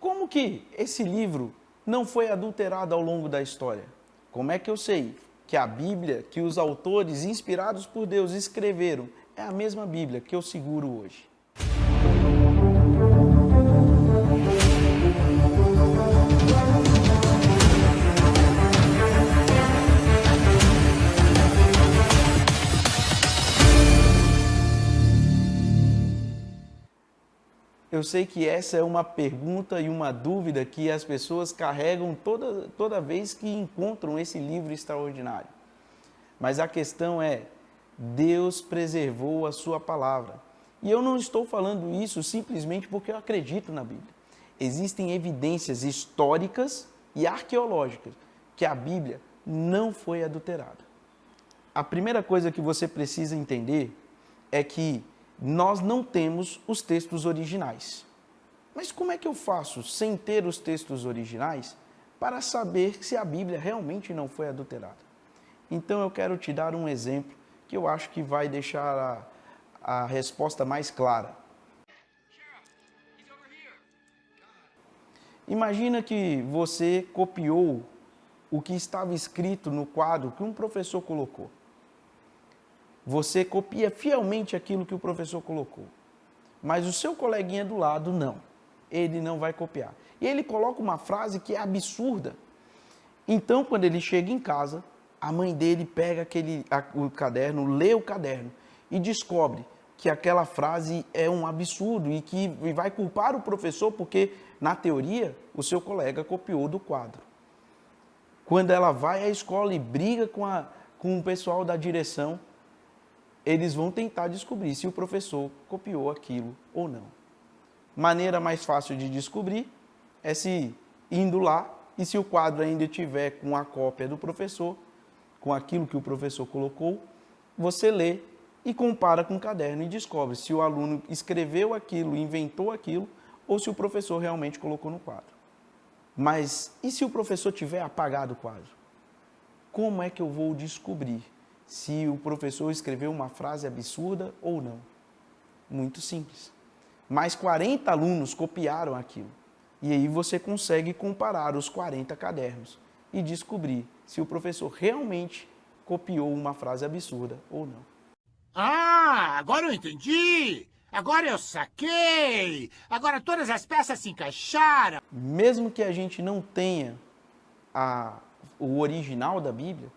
como que esse livro não foi adulterado ao longo da história? Como é que eu sei que a Bíblia que os autores inspirados por Deus escreveram é a mesma Bíblia que eu seguro hoje? Eu sei que essa é uma pergunta e uma dúvida que as pessoas carregam toda vez que encontram esse livro extraordinário. Mas a questão é, Deus preservou a sua palavra. E eu não estou falando isso simplesmente porque eu acredito na Bíblia. Existem evidências históricas e arqueológicas que a Bíblia não foi adulterada. A primeira coisa que você precisa entender é que nós não temos os textos originais. Mas como é que eu faço, sem ter os textos originais, para saber se a Bíblia realmente não foi adulterada? Então eu quero te dar um exemplo que eu acho que vai deixar a resposta mais clara. Imagina que você copiou o que estava escrito no quadro que um professor colocou. Você copia fielmente aquilo que o professor colocou. Mas o seu coleguinha do lado, não. Ele não vai copiar. E ele coloca uma frase que é absurda. Então, quando ele chega em casa, a mãe dele pega o caderno, lê o caderno e descobre que aquela frase é um absurdo e vai culpar o professor porque, na teoria, o seu colega copiou do quadro. Quando ela vai à escola e briga com o pessoal da direção, eles vão tentar descobrir se o professor copiou aquilo ou não. Maneira mais fácil de descobrir é se indo lá e se o quadro ainda estiver com a cópia do professor, com aquilo que o professor colocou, você lê e compara com o caderno e descobre se o aluno escreveu aquilo, inventou aquilo, ou se o professor realmente colocou no quadro. Mas e se o professor tiver apagado o quadro? Como é que eu vou descobrir se o professor escreveu uma frase absurda ou não? Muito simples. Mais 40 alunos copiaram aquilo. E aí você consegue comparar os 40 cadernos e descobrir se o professor realmente copiou uma frase absurda ou não. Ah, agora eu entendi! Agora eu saquei! Agora todas as peças se encaixaram! Mesmo que a gente não tenha o original da Bíblia,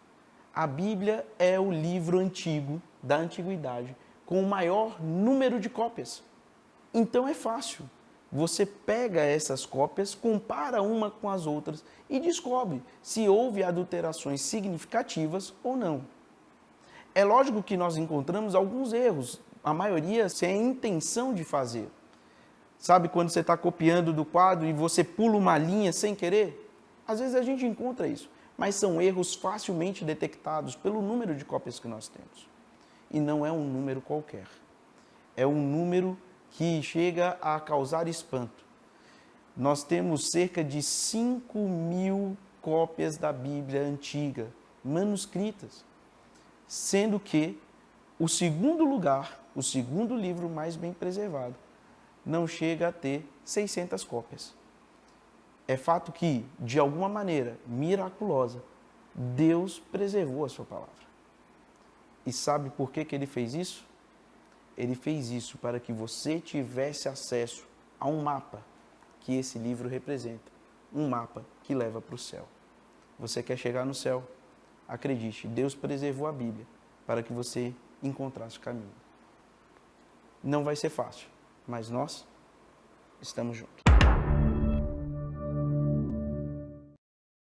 a Bíblia é o livro antigo da antiguidade com o maior número de cópias. Então é fácil. Você pega essas cópias, compara uma com as outras e descobre se houve adulterações significativas ou não. É lógico que nós encontramos alguns erros, a maioria sem a intenção de fazer. Sabe quando você está copiando do quadro e você pula uma linha sem querer? Às vezes a gente encontra isso, mas são erros facilmente detectados pelo número de cópias que nós temos. E não é um número qualquer. É um número que chega a causar espanto. Nós temos cerca de 5.000 cópias da Bíblia antiga, manuscritas, sendo que o segundo lugar, o segundo livro mais bem preservado, não chega a ter 600 cópias. É fato que, de alguma maneira miraculosa, Deus preservou a sua palavra. E sabe por que ele fez isso? Ele fez isso para que você tivesse acesso a um mapa que esse livro representa. Um mapa que leva para o céu. Você quer chegar no céu? Acredite, Deus preservou a Bíblia para que você encontrasse o caminho. Não vai ser fácil, mas nós estamos juntos.